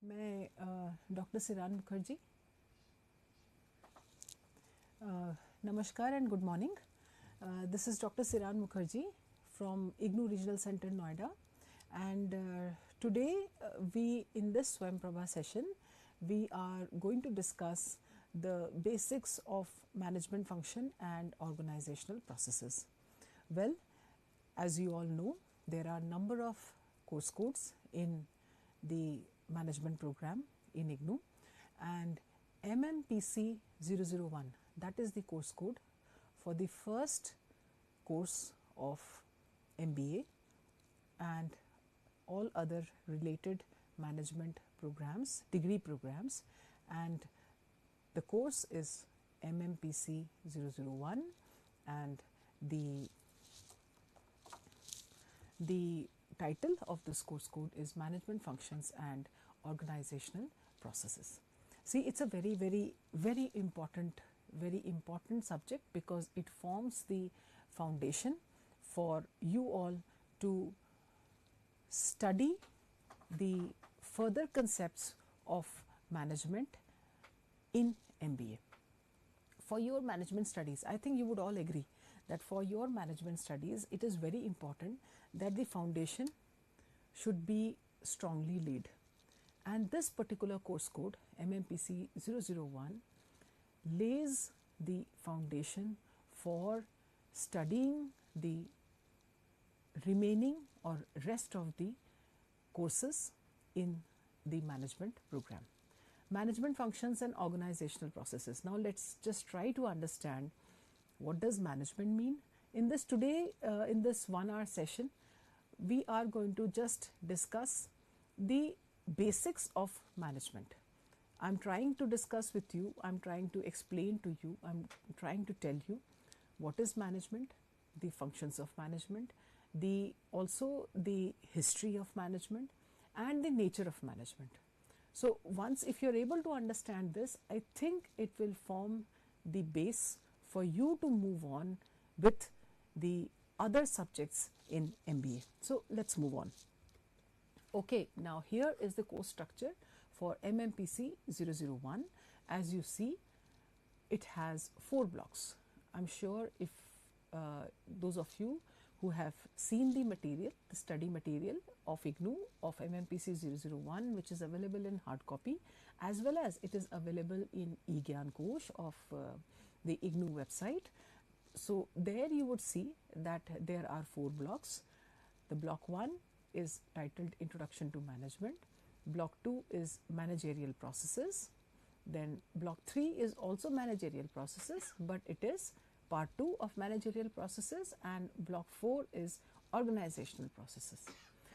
मैं डॉक्टर सिरान मुखर्जी नमस्कार and good morning. This is Dr. Siran Mukerji from IGNOU Regional Center Noida, and today we in this Swayamprabha session we are going to discuss the basics of management function and organizational processes. Well, as you all know, there are number of course codes in the management program in IGNOU, and MMPC 001, that is the course code for the first course of MBA and all other related management programs, degree programs, and the course is MMPC 001, and the title of this course code is Management Functions and Organizational Processes. See, it's a very important subject because it forms the foundation for you all to study the further concepts of management in MBA. For your management studies, I think you would all agree that for your management studies, it is very important that the foundation should be strongly laid. And this particular course code, MMPC 001, lays the foundation for studying the remaining or rest of the courses in the management program. Management functions and organizational processes. Now let's just try to understand what does management mean. In this today, in this 1 hour session, we are going to just discuss the basics of management. I'm trying to discuss with you, I'm trying to explain to you, I'm trying to tell you what is management, the functions of management, also the history of management and the nature of management. So once if you're able to understand this, I think it will form the base for you to move on with the other subjects in MBA. So let's move on. Okay, now here is the course structure for MMPC 001. As you see, it has 4 blocks. I'm sure if those of you who have seen the material, the study material of IGNOU of MMPC 001, which is available in hard copy, as well as it is available in eGyan Kosh of the IGNOU website. So there you would see that there are 4 blocks. The block 1 is titled Introduction to Management. Block 2 is Managerial Processes. Then block 3 is also Managerial Processes, but it is part 2 of Managerial Processes, and block 4 is Organizational Processes.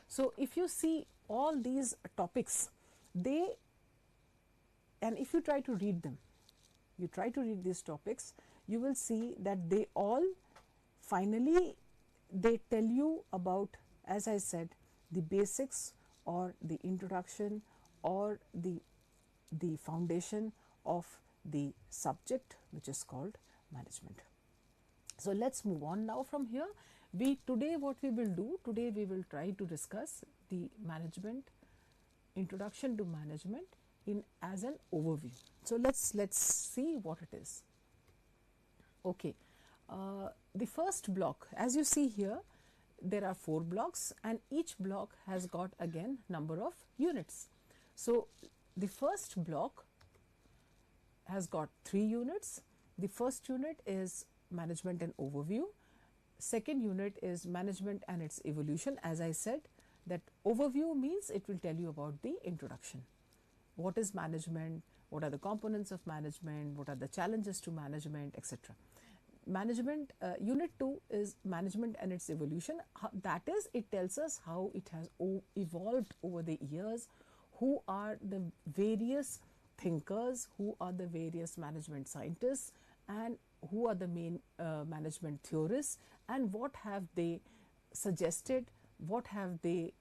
So if you see all these topics, and if you try to read them, you try to read these topics, you will see that they all finally they tell you about, as I said, the basics or the introduction or the foundation of the subject which is called management. So let's move on now from here. Today what we will do, today we will try to discuss the management, introduction to management as an overview. So let's see what it is. Okay, the first block, as you see here, there are 4 blocks and each block has got again number of units. So the first block has got 3 units. The first unit is management and overview. Second unit is management and its evolution. As I said, that overview means it will tell you about the introduction. What is management? What are the components of management? What are the challenges to management, etc. Management unit 2 is management and its evolution. That is, it tells us how it has evolved over the years, who are the various thinkers, who are the various management scientists, and who are the main management theorists, and what have they suggested, what have they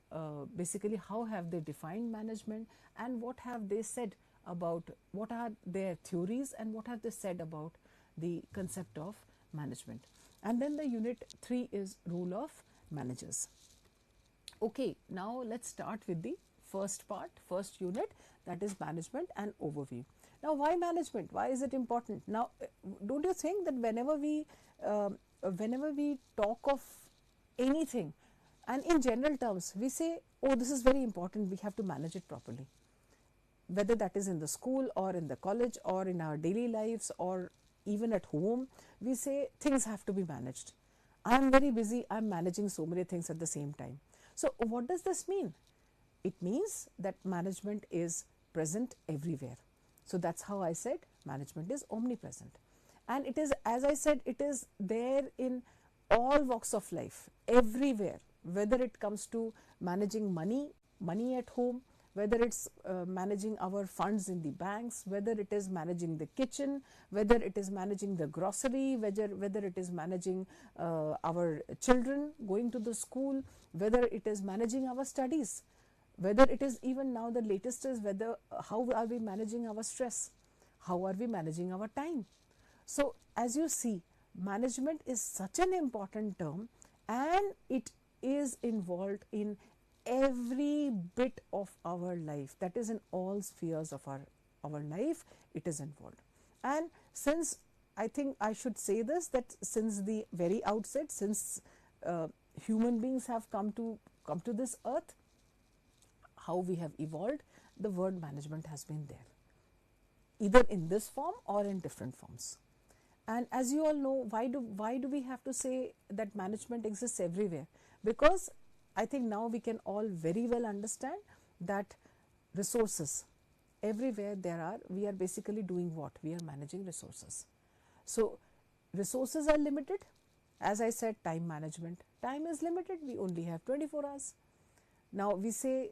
basically how have they defined management, and what have they said about, what are their theories and what have they said about the concept of management. And then the unit 3 is role of managers. Okay, now let's start with the first part, first unit, that is management and overview. Now, why management? Why is it important? Now, don't you think that whenever we talk of anything, and in general terms, we say, oh, this is very important, we have to manage it properly. Whether that is in the school or in the college or in our daily lives or even at home, we say things have to be managed. I am very busy, I am managing so many things at the same time. So, what does this mean? It means that management is present everywhere. So, that is how I said management is omnipresent. And it is, as I said, it is there in all walks of life, everywhere, whether it comes to managing money at home, whether it is managing our funds in the banks, whether it is managing the kitchen, whether it is managing the grocery, whether it is managing our children going to the school, whether it is managing our studies, whether it is even now the latest is whether how are we managing our stress, how are we managing our time. So, as you see, management is such an important term and it is involved in every bit of our life, that is in all spheres of our life, it is involved. And since I think I should say this, that since the very outset, since human beings have come to this earth, how we have evolved, the word management has been there, either in this form or in different forms. And as you all know, why do we have to say that management exists everywhere? Because I think now we can all very well understand that resources, everywhere there are, we are basically doing what? We are managing resources. So, resources are limited. As I said, time management. Time is limited, we only have 24 hours. Now, we say,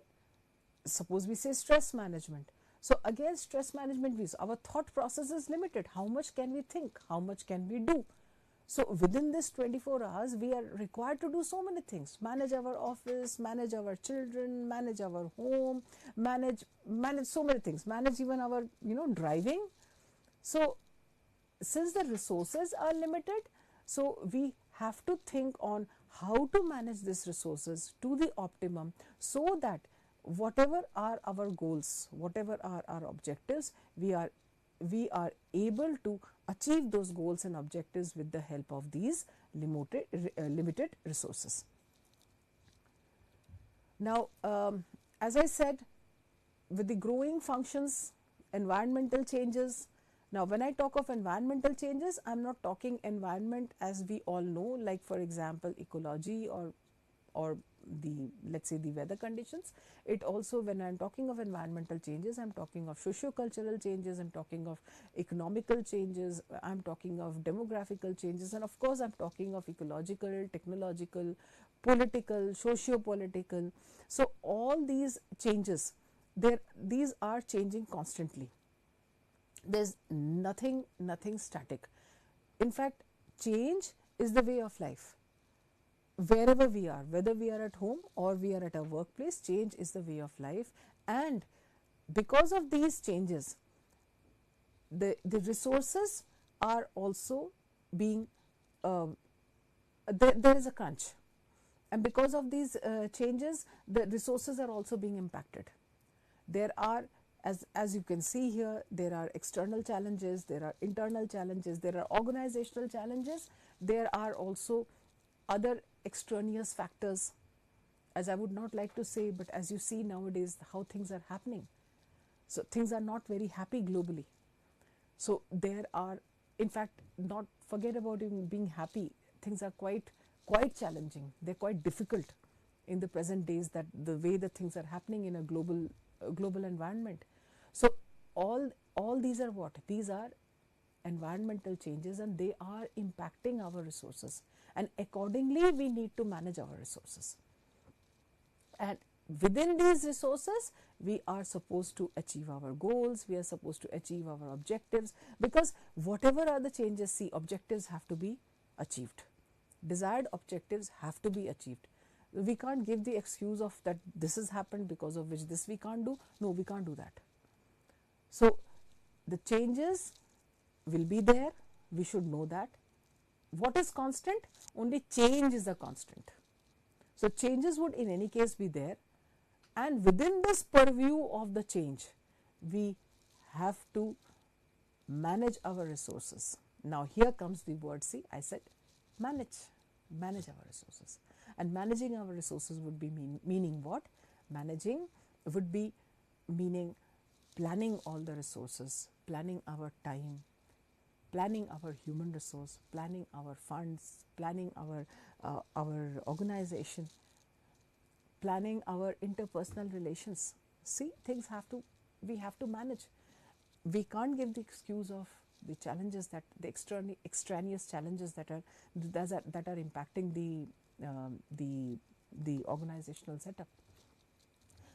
suppose we say stress management. So, again stress management means our thought process is limited. How much can we think? How much can we do? So, within this 24 hours, we are required to do so many things, manage our office, manage our children, manage our home, manage so many things, manage even our, driving. So, since the resources are limited, so we have to think on how to manage these resources to the optimum, so that whatever are our goals, whatever are our objectives, we are able to achieve those goals and objectives with the help of these limited resources. Now, as I said, with the growing functions, environmental changes. Now, when I talk of environmental changes, I am not talking environment as we all know, like for example, ecology or the, let's say, the weather conditions. It also, when I am talking of environmental changes, I am talking of socio-cultural changes, I am talking of economical changes, I am talking of demographical changes, and of course, I am talking of ecological, technological, political, socio-political. So, all these changes, these are changing constantly. There is nothing static. In fact, change is the way of life. Wherever we are, whether we are at home or we are at a workplace, change is the way of life. And because of these changes, the resources are also being, there is a crunch. And because of these changes, the resources are also being impacted. There are, as you can see here, there are external challenges, there are internal challenges, there are organizational challenges, there are also other extraneous factors, as I would not like to say, but as you see nowadays how things are happening. So, things are not very happy globally. So, there are, in fact, not forget about even being happy, things are quite challenging, they are quite difficult in the present days, that the way the things are happening in a global environment. So, all these are what? These are environmental changes, and they are impacting our resources, and accordingly we need to manage our resources. And within these resources, we are supposed to achieve our goals, we are supposed to achieve our objectives, because whatever are the changes, see, objectives have to be achieved, desired objectives have to be achieved. We can't give the excuse of that this has happened because of which this we can't do. No, we can't do that. So, the changes will be there, we should know that. What is constant? Only change is a constant. So, changes would in any case be there, And within this purview of the change, we have to manage our resources. Now here comes the word, see, I said manage our resources. And managing our resources would be meaning what? Managing would be meaning planning all the resources, planning our time, planning our human resource, planning our funds, planning our organization, planning our interpersonal relations. See, we have to manage. We can't give the excuse of the challenges that the extraneous challenges that are impacting the organizational setup.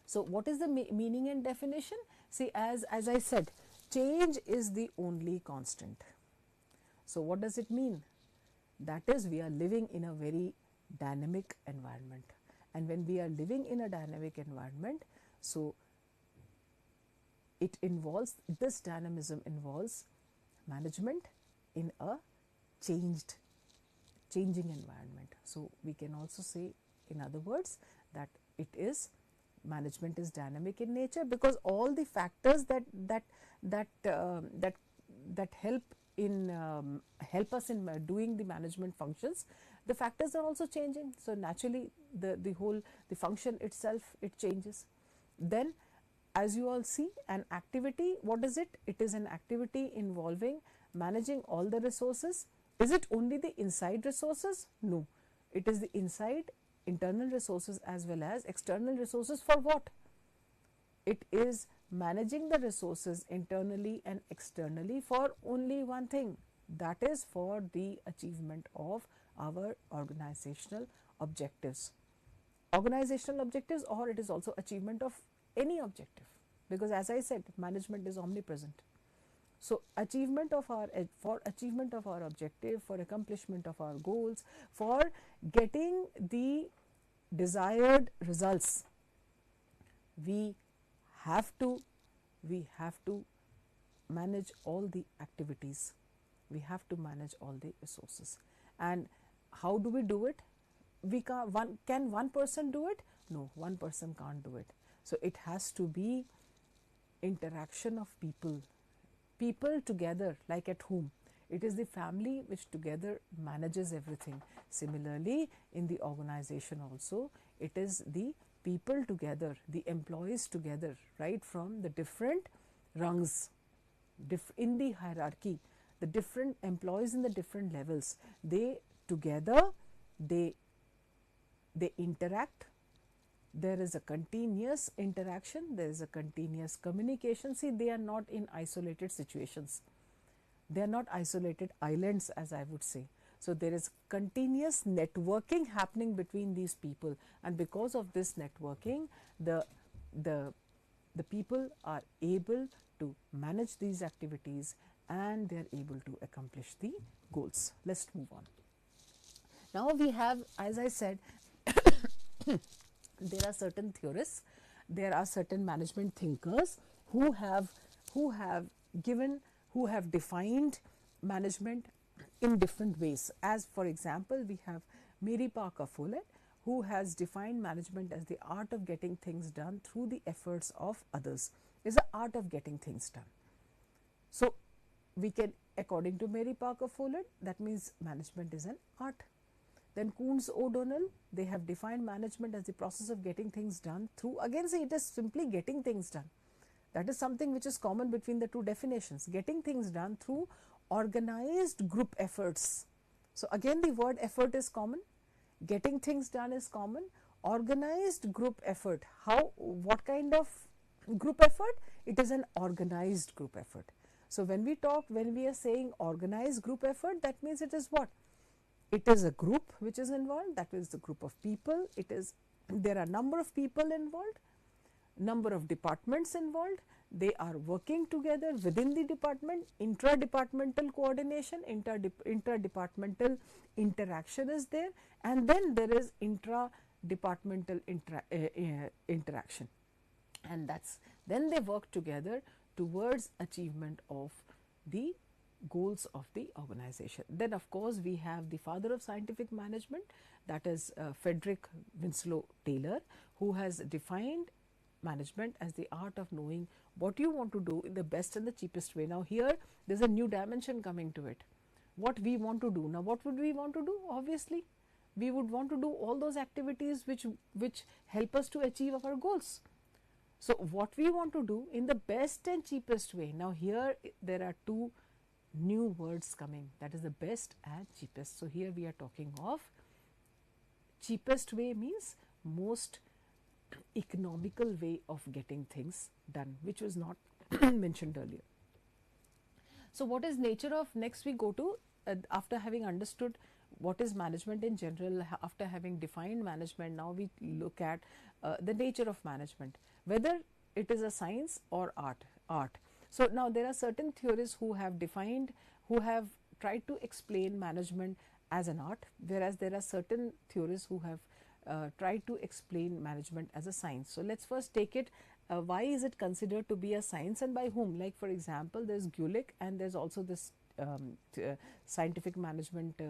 So what is the meaning and definition? See, as I said, change is the only constant. So what does it mean? That is, we are living in a very dynamic environment, and when we are living in a dynamic environment, so this dynamism involves management in a changing environment. So we can also say, in other words, that management is dynamic in nature, because all the factors that help us in doing the management functions, the factors are also changing. So naturally the function itself, it changes. Then, as you all see, an activity, what is it? It is an activity involving managing all the resources. Is it only the inside resources? No, it is the internal resources as well as external resources. For what? It is managing the resources internally and externally for only one thing, that is for the achievement of our organizational objectives. Organizational objectives, or it is also achievement of any objective, because as I said, management is omnipresent. So achievement of our objective, for accomplishment of our goals, for getting the desired results, we have to manage all the activities, we have to manage all the resources. And how do we do it? Can one person do it? No, one person can't do it. So it has to be interaction of people together, like at home. It is the family which together manages everything. Similarly, in the organization also, it is the people together, the employees together, right from the different rungs in the hierarchy, the different employees in the different levels, they together, they interact. There is a continuous interaction, there is a continuous communication. See, they are not in isolated situations, they are not isolated islands, as I would say. So there is continuous networking happening between these people, and because of this networking, the people are able to manage these activities and they are able to accomplish the goals. Let's move on. Now we have, as I said, there are certain theorists, there are certain management thinkers who have defined management in different ways. As for example, we have Mary Parker Follett, who has defined management as the art of getting things done through the efforts of others. Is the art of getting things done. So we can, according to Mary Parker Follett, that means management is an art. Then Coons O'Donnell, they have defined management as the process of getting things done through, again say it is simply getting things done. That is something which is common between the two definitions, getting things done through organized group efforts. So again the word effort is common, getting things done is common, organized group effort. What kind of group effort? It is an organized group effort. So when we are saying organized group effort, that means it is what? It is a group which is involved, that is the group of people. There are number of people involved, number of departments involved, they are working together within the department, intra-departmental coordination, inter-departmental interaction is there, and then there is intra-departmental interaction, and then they work together towards achievement of the goals of the organization. Then of course we have the father of scientific management, that is Frederick Winslow Taylor, who has defined management as the art of knowing what you want to do in the best and the cheapest way. Now here there is a new dimension coming to it. What we want to do. Now what would we want to do? Obviously we would want to do all those activities which help us to achieve our goals. So what we want to do in the best and cheapest way. Now here there are two new words coming, that is the best and cheapest. So here we are talking of cheapest way means most economical way of getting things done, which was not mentioned earlier. So what is nature of, next we go to after having understood what is management in general, after having defined management, now we look at the nature of management, whether it is a science or art. So now there are certain theorists who have defined, who have tried to explain management as an art, whereas there are certain theorists who have tried to explain management as a science. So let's first take it, why is it considered to be a science and by whom? Like for example, there's Gulick and there's also this scientific management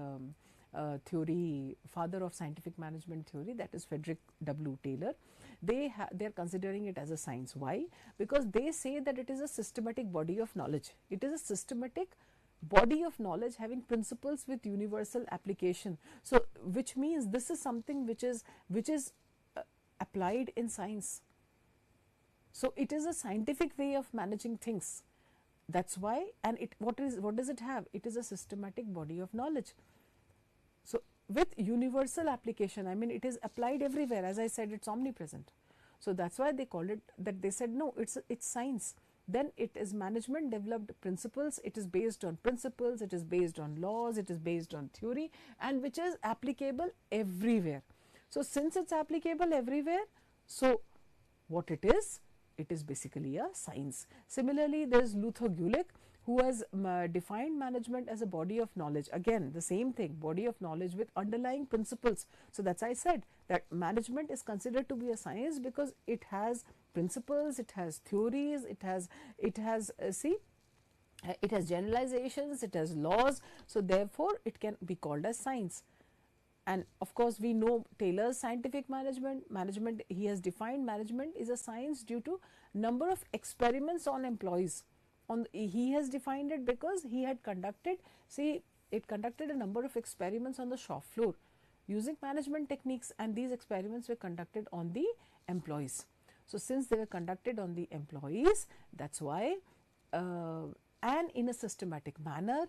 theory, father of scientific management theory, that is Frederick W. Taylor. They are considering it as a science. Why? Because they say that it is a systematic body of knowledge. It is a systematic body of knowledge having principles with universal application. So which means this is something which is applied in science. So it is a scientific way of managing things. That's why, and what does it have? It is a systematic body of knowledge. So with universal application, I mean it is applied everywhere. As I said, it's omnipresent. So that's why they called it, that they said no, it's science. Then it is management developed principles, it is based on principles, it is based on laws, it is based on theory, and which is applicable everywhere. So since it's applicable everywhere, so what it is basically a science. Similarly, there is Luther Gulick, who has defined management as a body of knowledge. Again the same thing, body of knowledge with underlying principles. So that's why I said that management is considered to be a science because it has principles, it has theories, it has generalizations, it has laws. So therefore it can be called as science. And of course we know Taylor's scientific management, he has defined management is a science due to number of experiments on employees. He has defined it because he had conducted a number of experiments on the shop floor using management techniques, and these experiments were conducted on the employees. So since they were conducted on the employees, that's why and in a systematic manner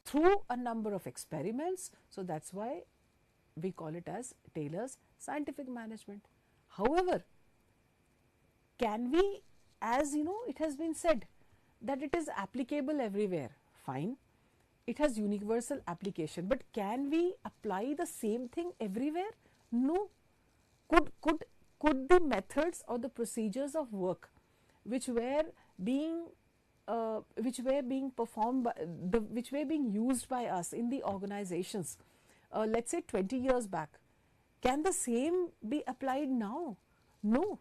through a number of experiments, so that's why we call it as Taylor's scientific management. However, can we, as you know, it has been said that it is applicable everywhere, fine, it has universal application, but can we apply the same thing everywhere? No. Could the methods or the procedures of work which were being performed by which were being used by us in the organizations, let's say 20 years back, can the same be applied now? No.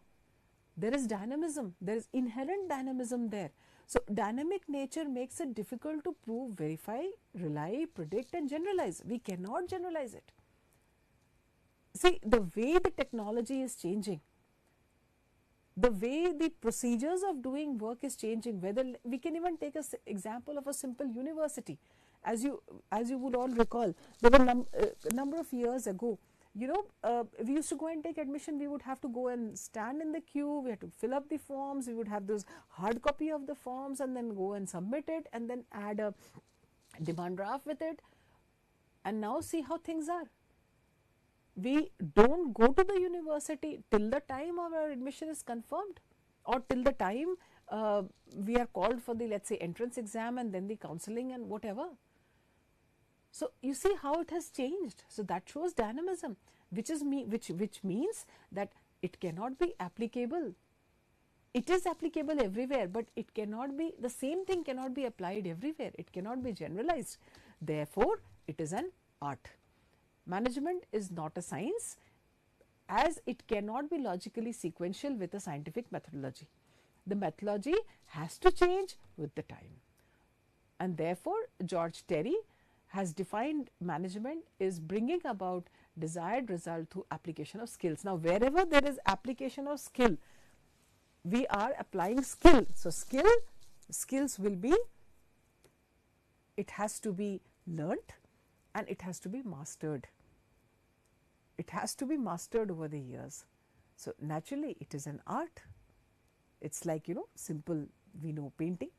There is dynamism, there is inherent dynamism there. So dynamic nature makes it difficult to prove, verify, rely, predict and generalize. We cannot generalize it. See, the way the technology is changing, the way the procedures of doing work is changing, whether we can even take an example of a simple university. As you would all recall, there were a number of years ago, you know, we used to go and take admission, we would have to go and stand in the queue, we had to fill up the forms, we would have those hard copy of the forms and then go and submit it and then add a demand draft with it. And now see how things are. We don't go to the university till the time our admission is confirmed, or till the time we are called for the, let's say, entrance exam and then the counseling and whatever. So you see how it has changed. So that shows dynamism, which means that it cannot be applicable. It is applicable everywhere, but it cannot be, the same thing cannot be applied everywhere. It cannot be generalized. Therefore, it is an art. Management is not a science, as it cannot be logically sequential with a scientific methodology. The methodology has to change with the time. And therefore, George Terry has defined management is bringing about desired result through application of skills. Now, wherever there is application of skill, we are applying skill. So, skills will be, it has to be learnt and it has to be mastered. It has to be mastered over the years. So, naturally it is an art. It's like, simple, we know painting.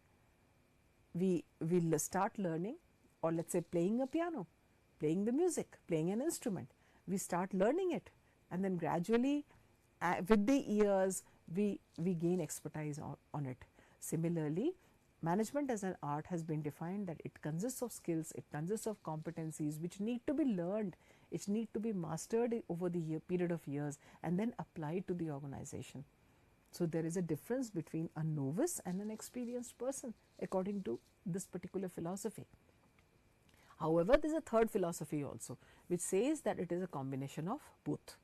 We will start learning, or let's say playing a piano, playing the music, playing an instrument. We start learning it, and then gradually with the years we gain expertise on it. Similarly, management as an art has been defined that it consists of skills, it consists of competencies which need to be learned, it need to be mastered over the period of years and then applied to the organization. So, there is a difference between a novice and an experienced person according to this particular philosophy. However, there is a third philosophy also which says that it is a combination of both.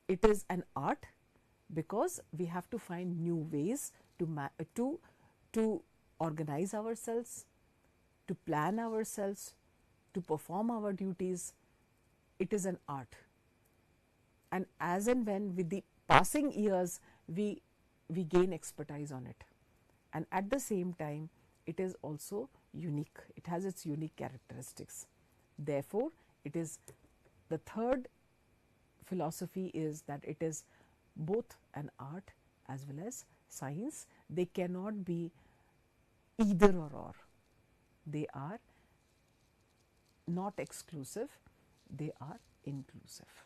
It is an art because we have to find new ways to organize ourselves, to plan ourselves, to perform our duties. It is an art, and as and when with the passing years we gain expertise on it, and at the same time it is also unique. It has its unique characteristics. Therefore, it is the third philosophy is that it is both an art as well as science. They cannot be either or. They are not exclusive, they are inclusive.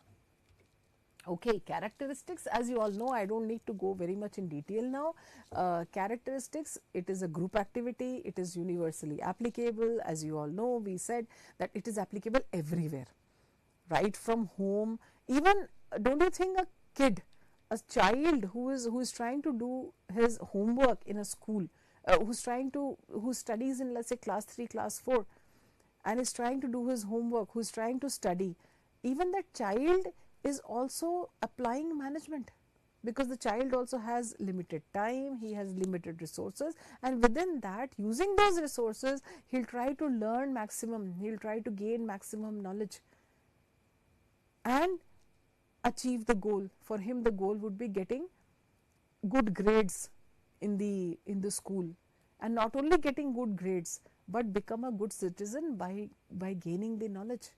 Okay, characteristics, as you all know, I don't need to go very much in detail now. Characteristics, it is a group activity, it is universally applicable. As you all know, we said that it is applicable everywhere, right from home. Even, don't you think a kid, a child who is trying to do his homework in a school, who studies in, let's say, class 3, class 4, and is trying to do his homework, who is trying to study, even that child is also applying management, because the child also has limited time, he has limited resources, and within that, using those resources, he will try to learn maximum, he will try to gain maximum knowledge and achieve the goal. For him, the goal would be getting good grades in the school, and not only getting good grades, but become a good citizen by gaining the knowledge.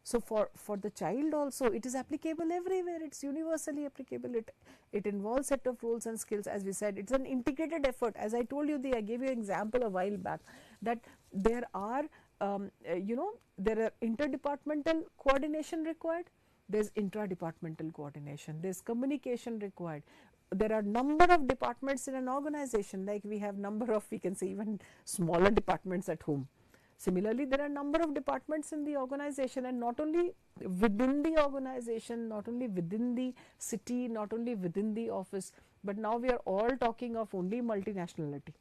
So, for the child also, it is applicable everywhere, it is universally applicable. It involves set of rules and skills. As we said, it is an integrated effort. As I told you, I gave you an example a while back, that there are there are interdepartmental coordination required, there is intra-departmental coordination, there is communication required. There are number of departments in an organization, like we have number of, we can say, even smaller departments at home. Similarly, there are number of departments in the organization, and not only within the organization, not only within the city, not only within the office, but now we are all talking of only multinationality,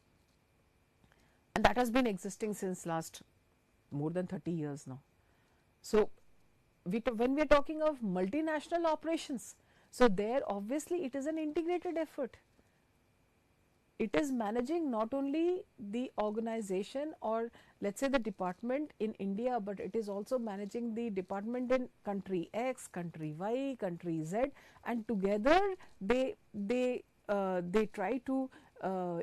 and that has been existing since last more than 30 years now. So, when we are talking of multinational operations, so there obviously it is an integrated effort. It is managing not only the organization, or let's say the department in India, but it is also managing the department in country X, country Y, country Z, and together they try to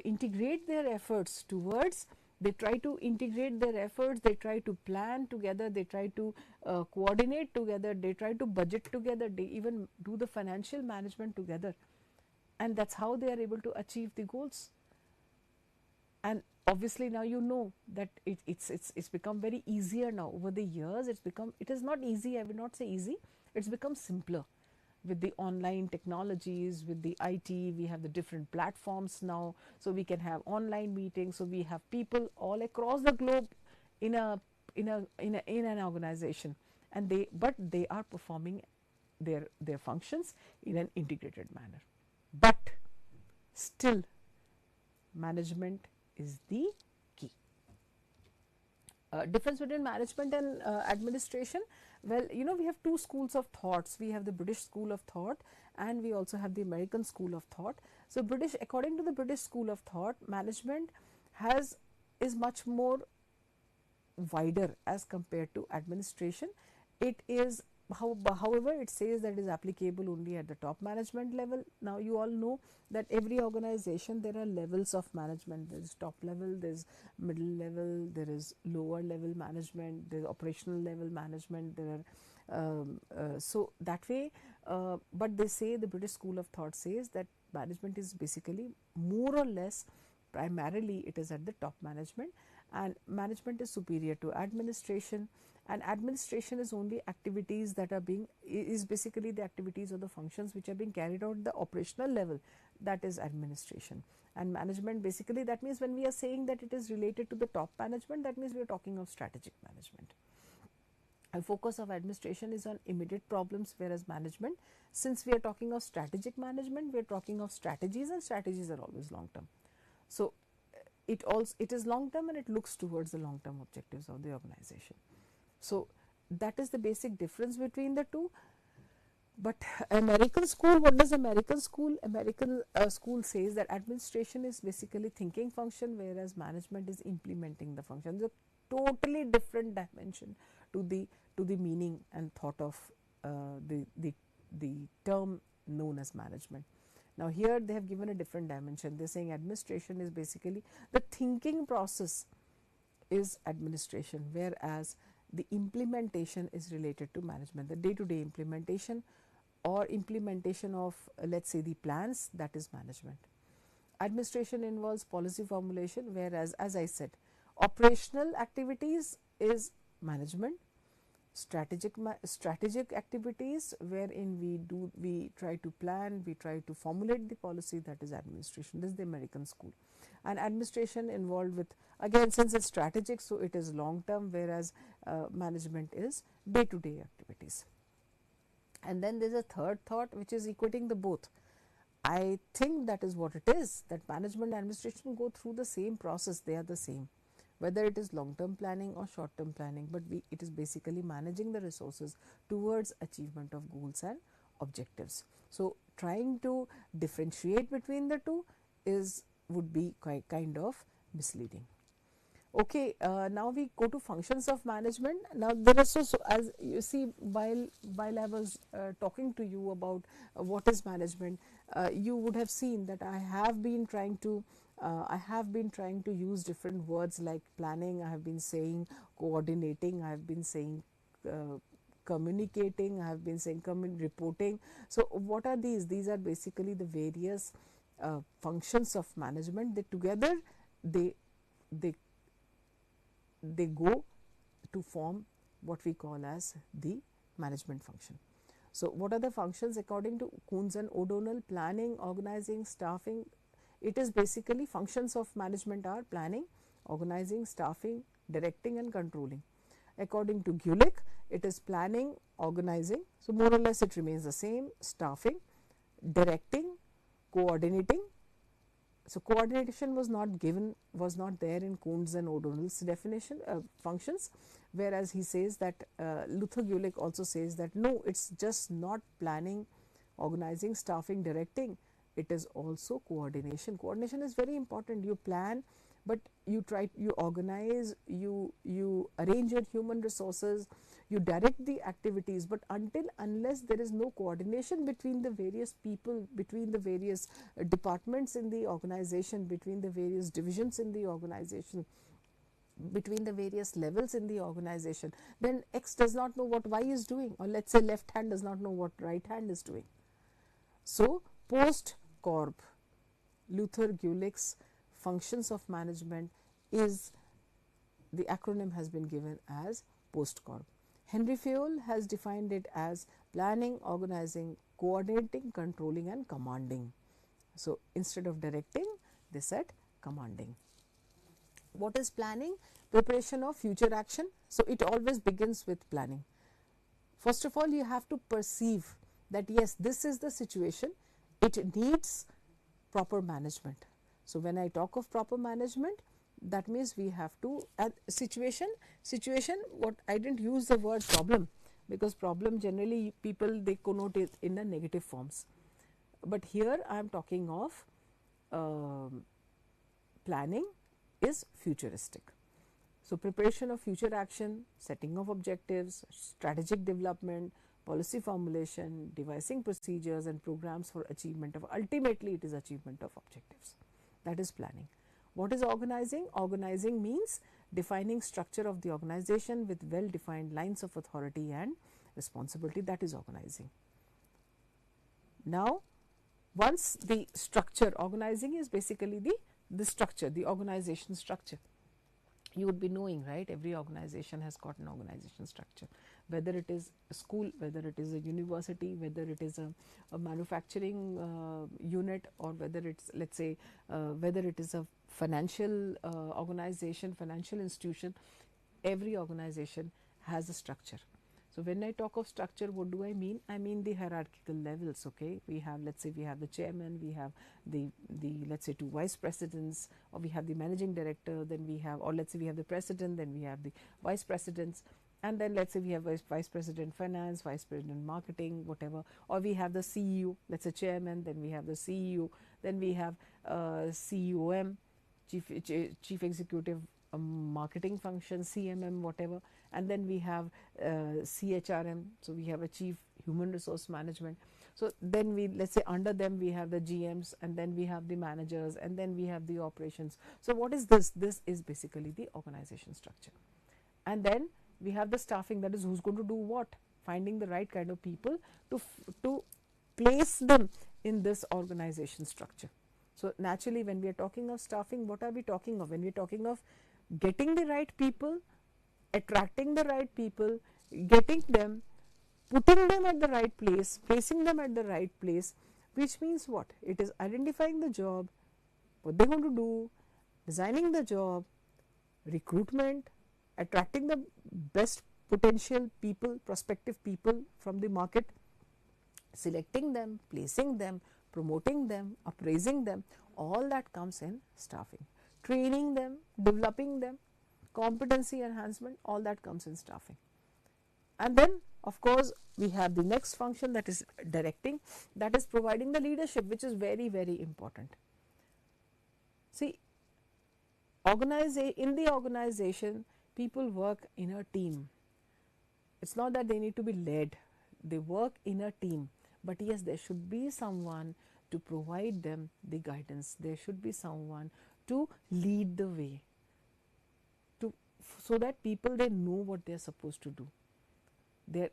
integrate their efforts towards, they try to integrate their efforts, they try to plan together, they try to coordinate together, they try to budget together, they even do the financial management together, and that is how they are able to achieve the goals. And obviously now you know that it's become very easier now over the years. It is not easy, I will not say easy, it's become simpler with the online technologies, with the IT. We have the different platforms now, so we can have online meetings, so we have people all across the globe in an organization, and they are performing their functions in an integrated manner. But still, management is the key. Difference between management and administration, well, we have two schools of thoughts. We have the British school of thought, and we also have the American school of thought. So, according to the British school of thought, management is much more wider as compared to administration. It is however, it says that it is applicable only at the top management level. Now, you all know that every organization, there are levels of management. There is top level, there is middle level, there is lower level management, there is operational level management, there are so that way, but they say, the British school of thought says that management is basically more or less, primarily it is at the top management, and management is superior to administration, and administration is only activities that are being, is basically the activities or the functions which are being carried out at the operational level, that is administration. And management, basically that means when we are saying that it is related to the top management, that means we are talking of strategic management. A focus of administration is on immediate problems, whereas management, since we are talking of strategic management, we are talking of strategies, and strategies are always long term. So, it is long term, and it looks towards the long term objectives of the organization. So, that is the basic difference between the two. But American school, what does American school? American school says that administration is basically thinking function, whereas management is implementing the function. It's a totally different dimension to the meaning and thought of the term known as management. Now, here they have given a different dimension. They are saying administration is basically the thinking process is administration, whereas the implementation is related to management, the day-to-day implementation or implementation of let us say the plans, that is management. Administration involves policy formulation, whereas as I said, operational activities is management. Strategic activities wherein we try to plan, we try to formulate the policy, that is administration. This is the American school. And administration involved with, again, since it's strategic, so it is long term, whereas management is day to day activities. And then there is a third thought which is equating the both. I think that is what it is, that management and administration go through the same process, they are the same, whether it is long term planning or short term planning, but it is basically managing the resources towards achievement of goals and objectives. So, trying to differentiate between the two would be kind of misleading. Okay, now we go to functions of management. Now, there are so as you see, while I was talking to you about what is management, you would have seen that I have been trying to use different words like planning. I have been saying coordinating. I have been saying communicating. I have been saying reporting. So, what are these? These are basically the various functions of management. They together they go to form what we call as the management function. So, what are the functions according to Coons and O'Donnell? Planning, organizing, staffing. It is basically functions of management are planning, organizing, staffing, directing and controlling. According to Gulick, it is planning, organizing. So, more or less it remains the same, staffing, directing, coordinating. So, coordination was not there in Coons and O'Donnell's definition functions, whereas he says that Luther Gulick also says that no, it is just not planning, organizing, staffing, directing, it is also coordination. Coordination is very important. You plan, but you organize, you arrange your human resources, you direct the activities, but unless there is no coordination between the various people, between the various departments in the organization, between the various divisions in the organization, between the various levels in the organization, then X does not know what Y is doing, or let us say left hand does not know what right hand is doing. So, post Corp, Luther Gulick's functions of management is, the acronym has been given as post Corp. Henry Fayol has defined it as planning, organizing, coordinating, controlling and commanding. So, instead of directing, they said commanding. What is planning? Preparation of future action. So, it always begins with planning. First of all, you have to perceive that yes, this is the situation, it needs proper management. So, when I talk of proper management, that means we have to situation what I did not use the word problem, because problem generally people they connote it in a negative forms, but here I am talking of planning is futuristic. So, preparation of future action, setting of objectives, strategic development, policy formulation, devising procedures and programs for achievement of, ultimately it is achievement of objectives. That is planning. What is organizing? Organizing means defining structure of the organization with well defined lines of authority and responsibility. That is organizing. Now, once the structure, organizing is basically the structure, the organization structure. You would be knowing, right? Every organization has got an organization structure, whether it is a school, whether it is a university, whether it is a manufacturing unit, or whether it's, let's say, whether it is a financial organization, financial institution. Every organization has a structure. So when I talk of structure, what do I mean? I mean the hierarchical levels. Okay, we have, let's say, we have the chairman, we have the let's say 2 vice presidents, or we have the managing director, then we have, or let's say we have the president, then we have the vice presidents, and then let's say we have vice president finance, vice president marketing, whatever, or we have the CEO, let's say chairman, then we have the CEO, then we have CEOM, chief executive marketing function, CMM, whatever, and then we have CHRM, so we have a chief human resource management. So then we, let's say under them we have the GMs, and then we have the managers, and then we have the operations. So what is this? This is basically the organization structure. And then we have the staffing, that is who's going to do what, finding the right kind of people to place them in this organization structure. So naturally, when we are talking of staffing, what are we talking of? When we are talking of getting the right people, attracting the right people, getting them, putting them at the right place, placing them at the right place, which means what? It is identifying the job, what they are going to do, designing the job, recruitment, attracting the best potential people, prospective people from the market, selecting them, placing them, promoting them, appraising them, all that comes in staffing. Training them, developing them, competency enhancement, all that comes in staffing. And then of course we have the next function, that is directing, that is providing the leadership, which is very, very important. See, in the organization, people work in a team. It's not that they need to be led, they work in a team, but yes, there should be someone to provide them the guidance, there should be someone to lead the way, so that people, they know what they are supposed to do. There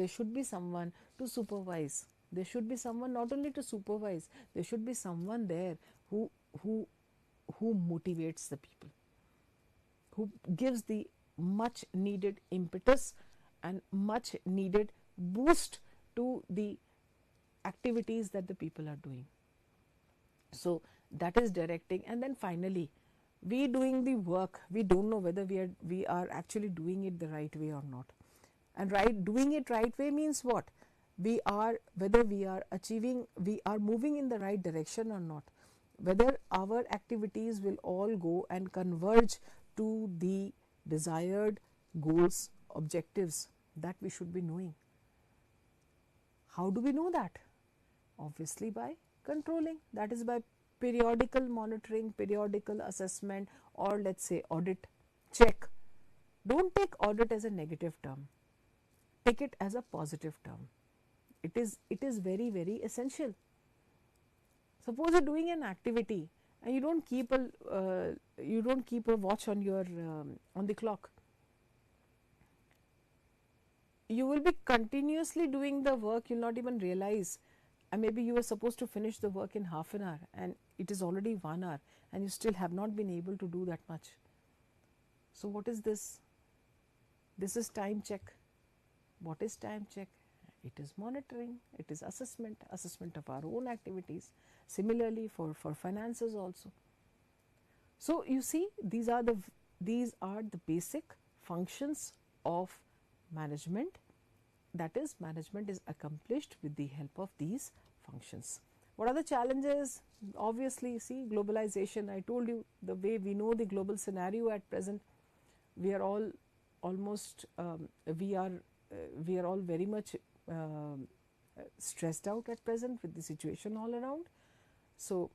should be someone to supervise. There should be someone not only to supervise, there should be someone there who motivates the people, who gives the much needed impetus and much needed boost to the activities that the people are doing. So that is directing. And then finally, we doing the work, we don't know whether we are actually doing it the right way or not. And doing it right way means what? Whether we are moving in the right direction or not, whether our activities will all go and converge to the desired goals, objectives, that we should be knowing. How do we know that? Obviously by controlling, that is by periodical monitoring, periodical assessment, or let's say audit, check. Don't take audit as a negative term, take it as a positive term. It is very, very essential. Suppose you're doing an activity and you don't keep a watch on your on the clock. You will be continuously doing the work, you'll not even realize, and maybe you were supposed to finish the work in half an hour and it is already 1 hour and you still have not been able to do that much. So what is this? This is time check. What is time check? It is monitoring, it is assessment of our own activities. Similarly for finances also. So you see, these are the basic functions of management. That is, management is accomplished with the help of these functions. What are the challenges? Obviously, see, globalization. I told you, the way we know the global scenario at present, we are all almost we are all very much stressed out at present with the situation all around. So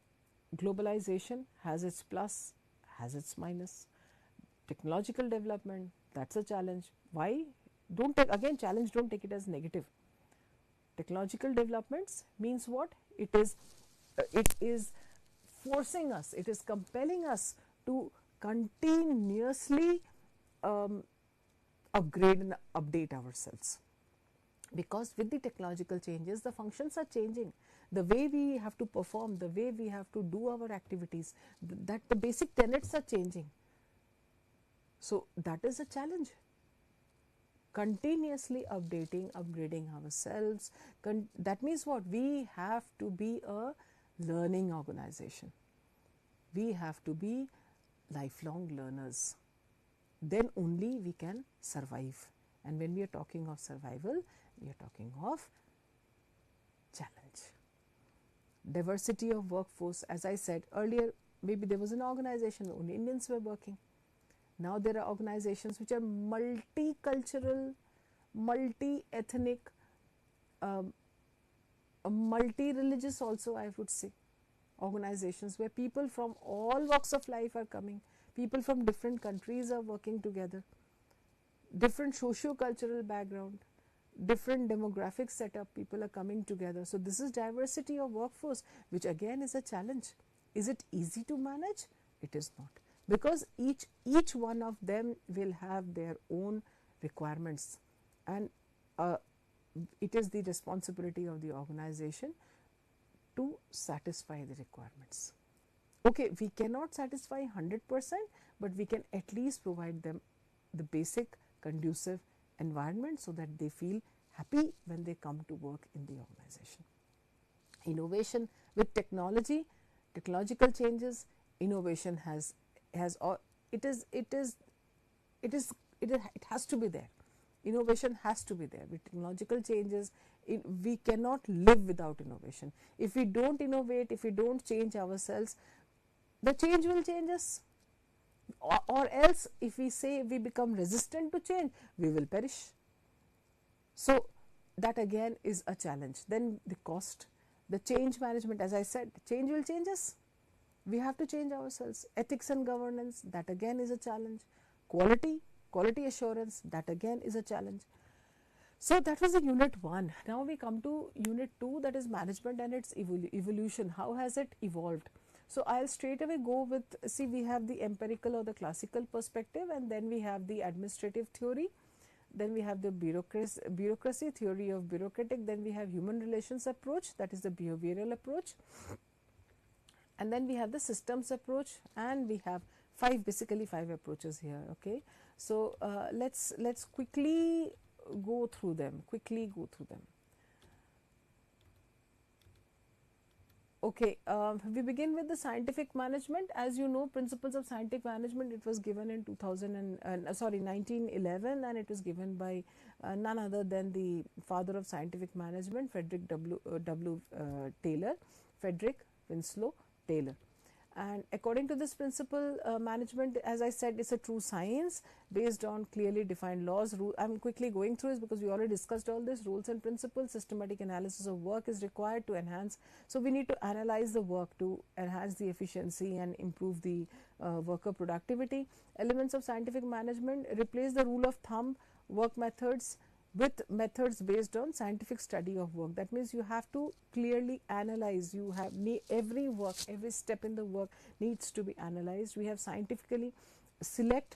globalization has its plus, has its minus. Technological development, that's a challenge. Why? don't take, again challenge, don't take it as negative. Technological developments means what? It is forcing us, it is compelling us to continuously upgrade and update ourselves, because with the technological changes the functions are changing, the way we have to perform, the way we have to do our activities, that the basic tenets are changing. So that is a challenge, continuously upgrading ourselves. That means what? We have to be a learning organization, we have to be lifelong learners, then only we can survive. And when we are talking of survival, we are talking of challenge. Diversity of workforce, as I said earlier, maybe there was an organization where only Indians were working. Now there are organizations which are multicultural, multi-ethnic, multi-religious also, I would say. Organizations where people from all walks of life are coming, people from different countries are working together, different socio-cultural background, different demographic setup, people are coming together. So this is diversity of workforce, which again is a challenge. Is it easy to manage? It is not, because each one of them will have their own requirements, and it is the responsibility of the organization to satisfy the requirements. Okay, we cannot satisfy 100%, but we can at least provide them the basic conducive environment so that they feel happy when they come to work in the organization. Innovation with technology, technological changes, innovation it has to be there. Innovation has to be there. With technological changes, we cannot live without innovation. If we don't innovate, if we don't change ourselves, the change will change us. Or else, if we say we become resistant to change, we will perish. So that again is a challenge. Then the cost, the change management, as I said, change will change us. We have to change ourselves. Ethics and governance, that again is a challenge. Quality assurance, that again is a challenge. So that was the unit 1. Now we come to unit 2, that is management and its evolution. How has it evolved? So I'll straight away go with, see, we have the empirical or the classical perspective, and then we have the administrative theory, then we have the bureaucracy theory of bureaucratic, then we have human relations approach, that is the behavioral approach, and then we have the systems approach, and we have basically five approaches here. Okay, so let's quickly go through them. Okay, we begin with the scientific management. As you know, principles of scientific management, it was given in 1911, and it was given by none other than the father of scientific management, Frederick Winslow Taylor. And according to this principle, management, as I said, is a true science based on clearly defined laws. I'm quickly going through this because we already discussed all this. Rules and principles, systematic analysis of work is required to enhance. So we need to analyze the work to enhance the efficiency and improve the worker productivity. Elements of scientific management: replace the rule of thumb work methods with methods based on scientific study of work. That means you have to clearly analyze. You have every step in the work needs to be analyzed. We have scientifically select,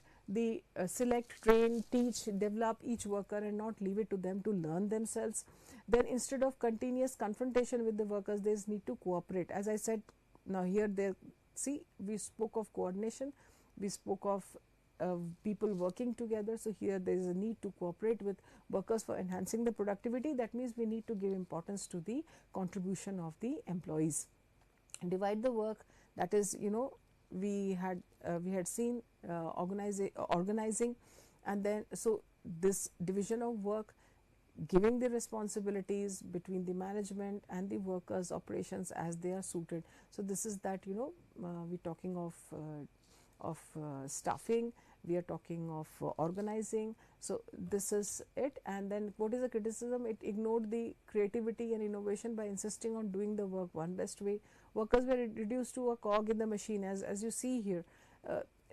train, teach, develop each worker and not leave it to them to learn themselves. Then instead of continuous confrontation with the workers, they need to cooperate. As I said, now here we spoke of coordination, we spoke of people working together. So here there is a need to cooperate with workers for enhancing the productivity. That means we need to give importance to the contribution of the employees. And divide the work, that is, we had seen organizing, and then so this division of work, giving the responsibilities between the management and the workers' operations as they are suited. So this is that, we're talking of staffing, we are talking of organizing. So this is it. And then what is the criticism? It ignored the creativity and innovation by insisting on doing the work one best way. Workers were reduced to a cog in the machine, as you see here.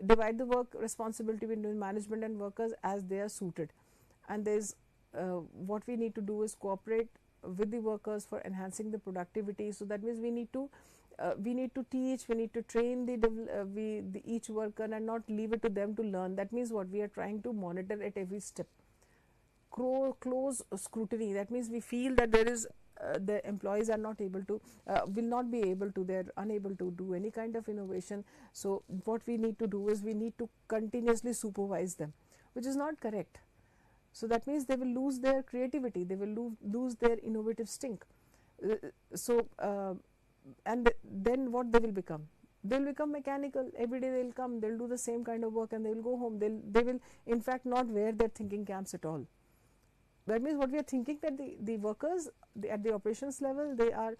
Divide the work responsibility between management and workers as they are suited. and there's what we need to do is cooperate with the workers for enhancing the productivity. So that means we need to teach, we need to train the each worker and not leave it to them to learn. That means what we are trying to monitor at every step, close scrutiny. That means we feel that there is the employees are not able to will not be able to, they're unable to do any kind of innovation. So what we need to do is we need to continuously supervise them, which is not correct. So that means they will lose their creativity, they will lose their innovative stink. And then what they will become? They'll become mechanical. Every day they'll come, they'll do the same kind of work and they will go home. They will in fact not wear their thinking caps at all. That means what we are thinking, that the workers at the operations level, they are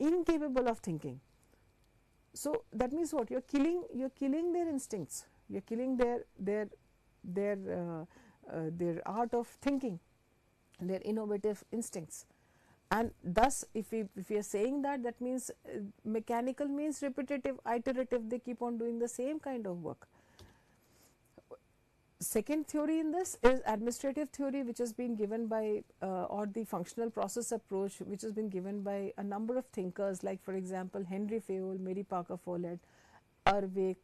incapable of thinking. So that means what? You're killing their instincts, you're killing their art of thinking, their innovative instincts. And thus if we are saying that means mechanical means repetitive, iterative, they keep on doing the same kind of work. Second theory in this is administrative theory, which has been given by or the functional process approach, which has been given by a number of thinkers, like for example Henry Fayol, Mary Parker Follett, Ervik,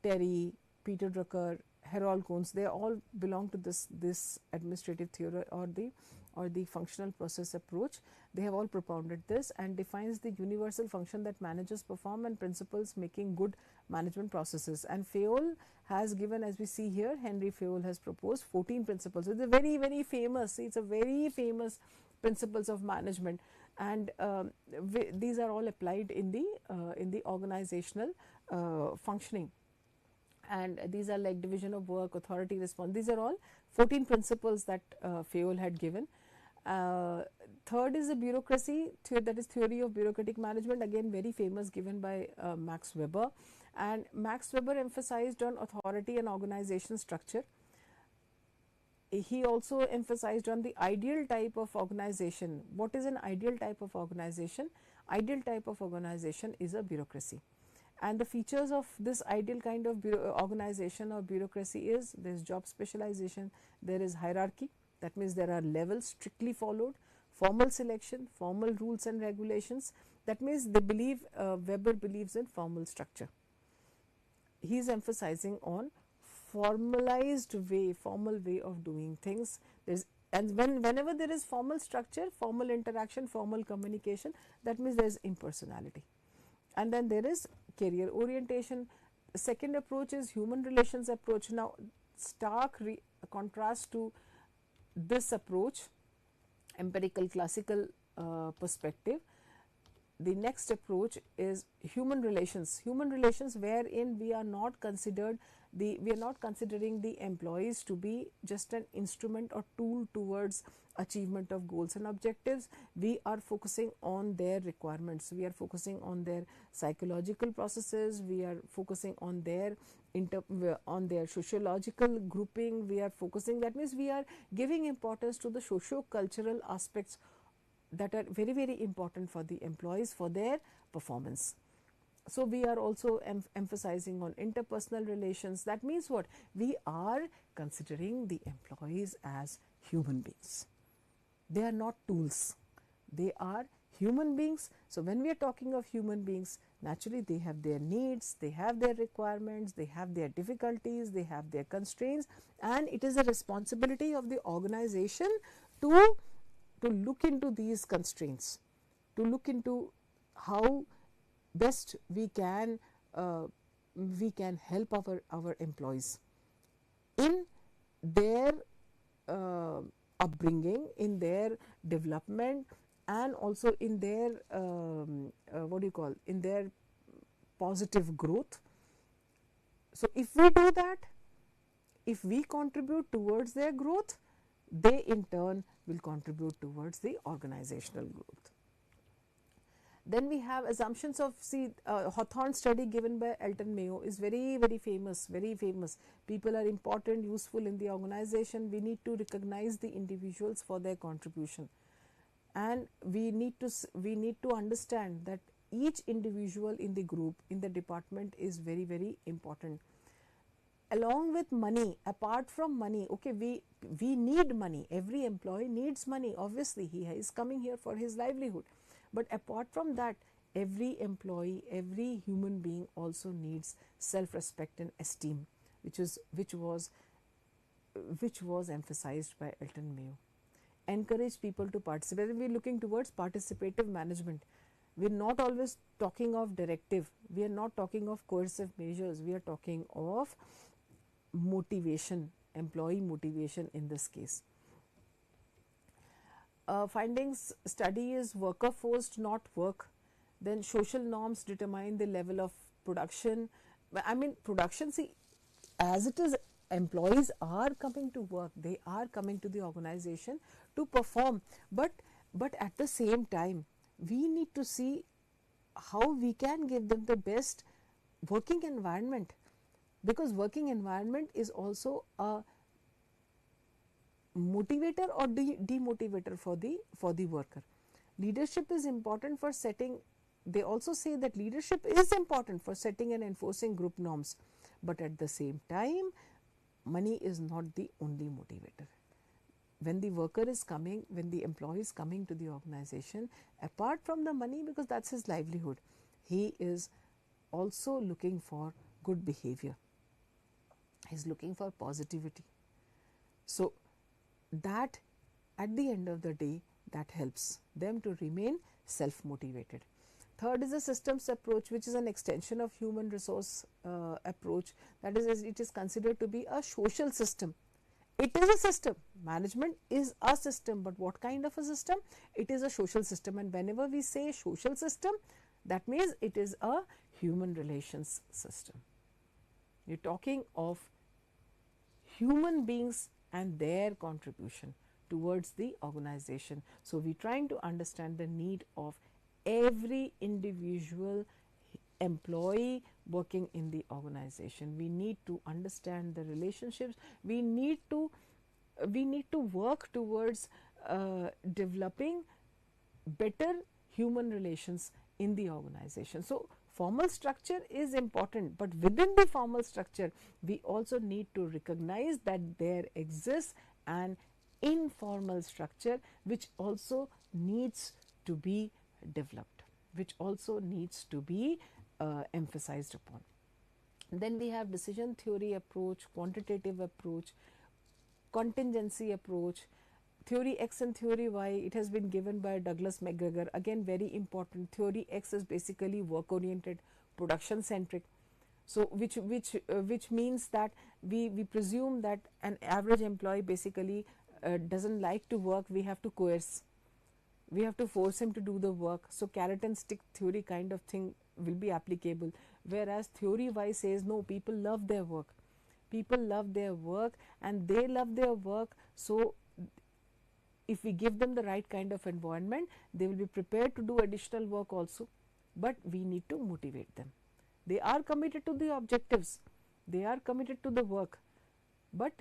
Terry, Peter Drucker, Harold Kuhns. They all belong to this administrative theory or the functional process approach. They have all propounded this and defines the universal function that managers perform and principles making good management processes. And Fayol has given, as we see here, Henry Fayol has proposed 14 principles. It's a very famous, it's a very famous principles of management, and these are all applied in the organizational functioning. And these are like division of work, authority, response. These are all 14 principles that Fayol had given. Third is the bureaucracy, that is theory of bureaucratic management, again very famous, given by Max Weber. And Max Weber emphasized on authority and organization structure. He also emphasized on the ideal type of organization. What is an ideal type of organization? Ideal type of organization is a bureaucracy. And the features of this ideal kind of organization or bureaucracy is, there is job specialization, there is hierarchy, that means there are levels strictly followed, formal selection, formal rules and regulations. That means they believe, Weber believes in formal structure. He is emphasizing on formalized way, formal way of doing things. And whenever there is formal structure, formal interaction, formal communication, that means there is impersonality. And then there is career orientation. The second approach is human relations approach. Now, stark contrast to this approach, empirical classical perspective. The next approach is human relations. Human relations wherein we are not considering the employees to be just an instrument or tool towards achievement of goals and objectives. We are focusing on their requirements, we are focusing on their psychological processes, we are focusing on their sociological grouping, we are focusing, that means we are giving importance to the socio-cultural aspects that are very important for the employees, for their performance. So we are also emphasizing on interpersonal relations. That means what? We are considering the employees as human beings. They are not tools, they are human beings. So when we are talking of human beings, naturally they have their needs, they have their requirements, they have their difficulties, they have their constraints, and it is a responsibility of the organization to look into these constraints, to look into how best we can help our employees in their upbringing, in their development, and also in their in their positive growth. So if we do that, if we contribute towards their growth, they in turn will contribute towards the organizational growth. Then we have assumptions of, Hawthorne study given by Elton Mayo is very famous, People are important, useful in the organization. We need to recognize the individuals for their contribution, and we need to understand that each individual in the group, in the department is very important. along with money, apart from money, okay, we need money, every employee needs money, obviously he is coming here for his livelihood, but apart from that, every employee, every human being also needs self respect and esteem, which was emphasized by Elton Mayo. Encourage people to participate. We are looking towards participative management. We are not always talking of directive, we are not talking of coercive measures, we are talking of motivation, employee motivation in this case. Findings study is worker forced, not work. Then social norms determine the level of production. I mean, production, see, as it is, employees are coming to work, they are coming to the organization to perform, but at the same time, we need to see how we can give them the best working environment, because working environment is also a motivator or demotivator for the worker. Leadership is important for setting, they also say that leadership is important for setting and enforcing group norms, but at the same time, money is not the only motivator. When the worker is coming, when the employee is coming to the organization, apart from the money, because that's his livelihood, he is also looking for good behavior, he's looking for positivity. So that at the end of the day, that helps them to remain self motivated. Third is a systems approach, which is an extension of human resource approach. That is, it is considered to be a social system. It is a system. Management is a system, but what kind of a system? It is a social system, and whenever we say social system, that means it is a human relations system. You're talking of human beings and their contribution towards the organization. So we're trying to understand the need of every individual employee working in the organization. We need to understand the relationships. We need to work towards developing better human relations in the organization. So formal structure is important, but within the formal structure, we also need to recognize that there exists an informal structure which also needs to be developed, which also needs to be emphasized upon. Then we have decision theory approach, quantitative approach, contingency approach, theory X and theory Y. It has been given by Douglas McGregor. Again, very important. Theory X is basically work oriented, production centric. So which means that we presume that an average employee basically doesn't like to work. We have to coerce, we have to force him to do the work. So carrot and stick theory kind of thing will be applicable, whereas theory Y says no, people love their work, people love their work and they love their work. So if we give them the right kind of environment, they will be prepared to do additional work also, but we need to motivate them. They are committed to the objectives, they are committed to the work, but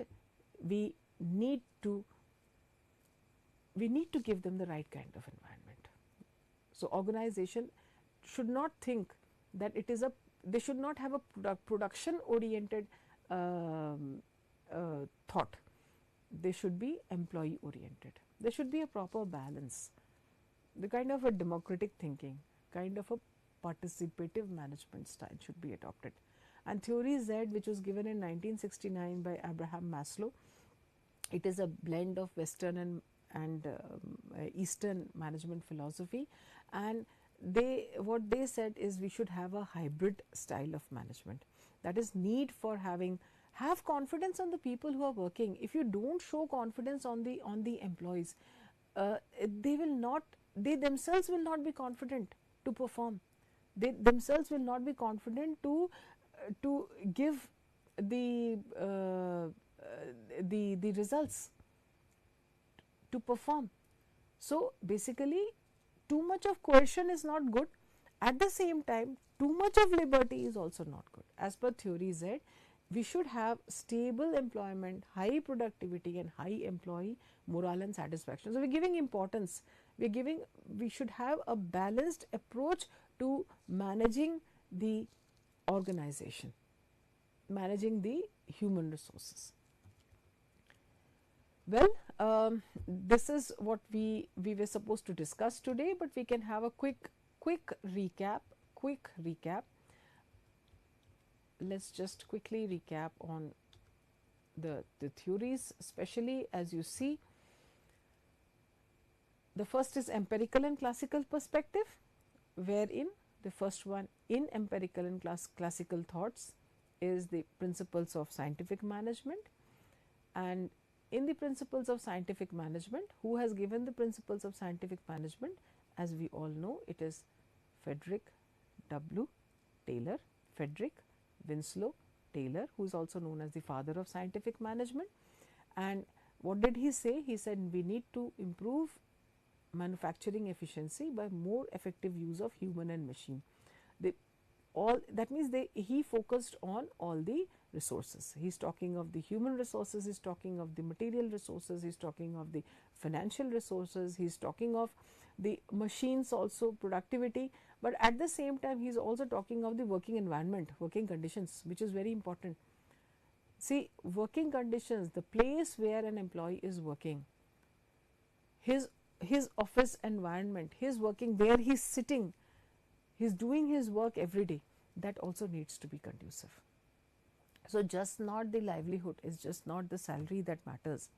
we need to give them the right kind of environment. So organization should not think that it is they should not have a production oriented thought. They should be employee oriented. There should be a proper balance, the kind of a democratic thinking, kind of a participative management style should be adopted. And theory Z, which was given in 1969 by Abraham Maslow, it is a blend of Western and Eastern management philosophy, and what they said is we should have a hybrid style of management. That is, need for have confidence on the people who are working. If you don't show confidence on the employees, they themselves will not be confident to perform. They themselves will not be confident to give the results, to perform. So basically, too much of coercion is not good. At the same time, too much of liberty is also not good. As per theory Z, we should have stable employment, high productivity and high employee morale and satisfaction. So we are giving importance, we should have a balanced approach to managing the organization. managing the human resources. Well, this is what we were supposed to discuss today, but we can have a quick recap. Let's just quickly recap on the theories, especially as you see. The first is empirical and classical perspective, wherein the first one in empirical and classical thoughts is the principles of scientific management. And in the principles of scientific management, who has given the principles of scientific management? As we all know, it is Frederick W. Taylor, Frederick Winslow Taylor, who is also known as the father of scientific management. And what did he say? He said we need to improve manufacturing efficiency by more effective use of human and machine. That means he focused on all the resources. He is talking of the human resources, he is talking of the material resources, he is talking of the financial resources, he is talking of the machines also, productivity, but at the same time he is also talking of the working environment, working conditions, which is very important. See, working conditions, the place where an employee is working, his office environment, his working, where he is sitting, he is doing his work every day, that also needs to be conducive. So, just not the livelihood, is just not the salary that matters.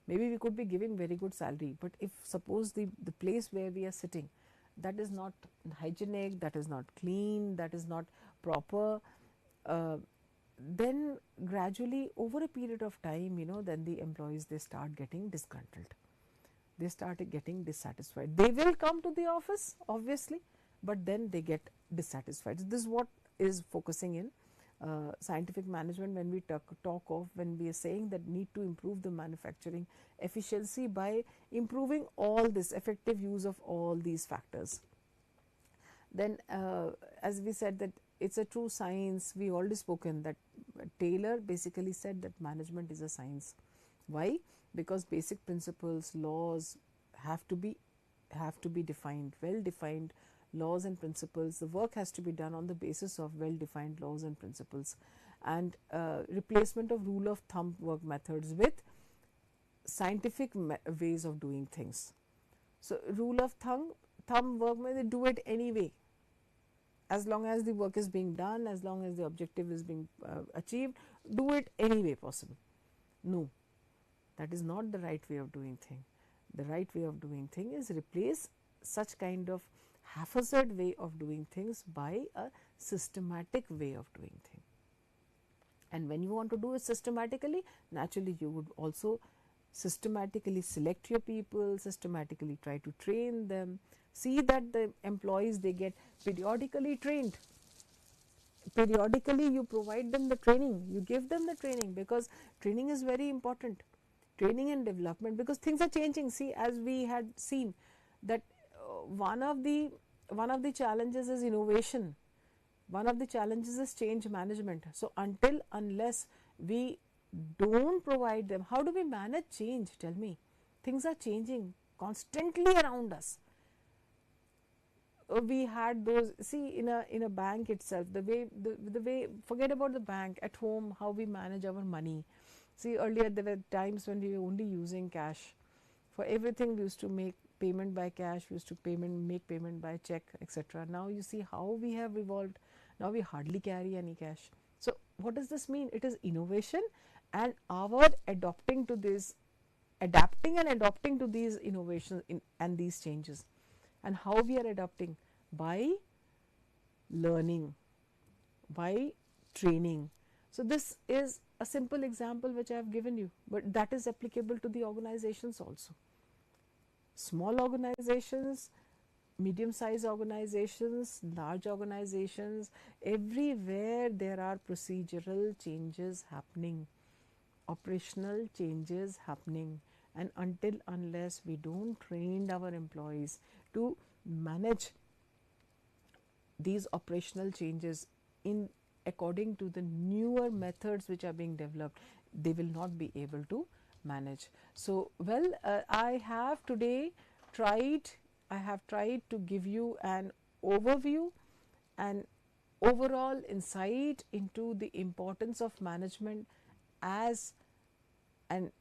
Maybe we could be giving very good salary, but if suppose the place where we are sitting, that is not hygienic, that is not clean, that is not proper, then gradually over a period of time, then the employees, they start getting disgruntled. They started getting dissatisfied. They will come to the office obviously, but then they get dissatisfied. So this is what is focusing in scientific management when we talk of, when we are saying that need to improve the manufacturing efficiency by improving all this effective use of all these factors. Then as we said that it's a true science, we already spoken that Taylor basically said that management is a science. Why? Because basic principles, laws have to be defined, well defined laws and principles. The work has to be done on the basis of well defined laws and principles, and replacement of rule of thumb work methods with scientific ways of doing things. So rule of thumb work, they do it anyway, as long as the work is being done, as long as the objective is being achieved, do it any way possible. No, that is not the right way of doing thing. The right way of doing thing is replace such kind of haphazard way of doing things by a systematic way of doing things. And when you want to do it systematically, naturally you would also systematically select your people, systematically try to train them, see that the employees, they get periodically trained. Periodically you provide them the training, you give them the training, because training is very important. Training and development, because things are changing. See, as we had seen that one of the challenges is innovation, one of the challenges is change management. So unless we don't provide them, how do we manage change? Tell me, things are changing constantly around us. We had those, see, in a bank itself, the way forget about the bank, at home how we manage our money. See, earlier there were times when we were only using cash for everything. We used to make payment by cash, we used to make payment by check, etc. Now you see how we have evolved. Now we hardly carry any cash. So what does this mean? It is innovation and our adapting and adopting to these innovations and these changes. And how we are adapting? By learning, by training. So this is a simple example which I have given you, but that is applicable to the organizations also. Small organizations, medium sized organizations, large organizations, everywhere there are procedural changes happening, operational changes happening, and unless we don't train our employees to manage these operational changes in according to the newer methods which are being developed, they will not be able to manage. So, well, I have tried to give you an overview and overall insight into the importance of management as an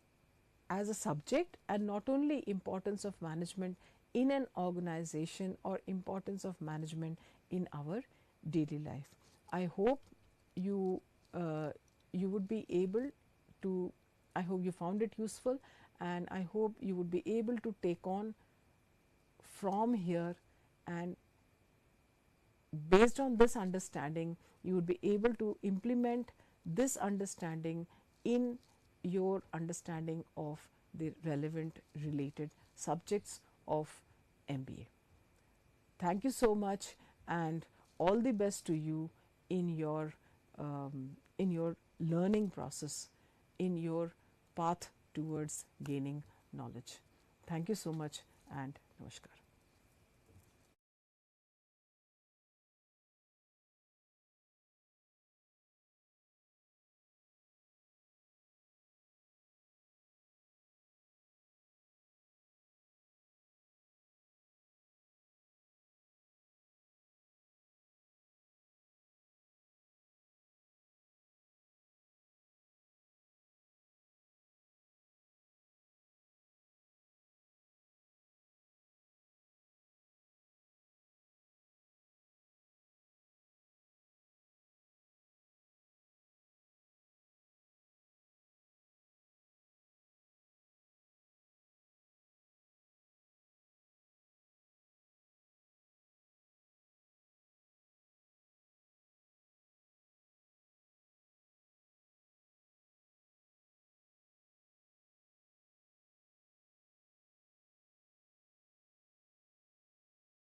as a subject, and not only importance of management in an organization or importance of management in our daily life. I hope you you would be able to, I hope you found it useful, and I hope you would be able to take on from here, and based on this understanding you would be able to implement this understanding in your understanding of the relevant related subjects of MBA. Thank you so much, and all the best to you in your learning process, in your path towards gaining knowledge. Thank you so much, and namaskar.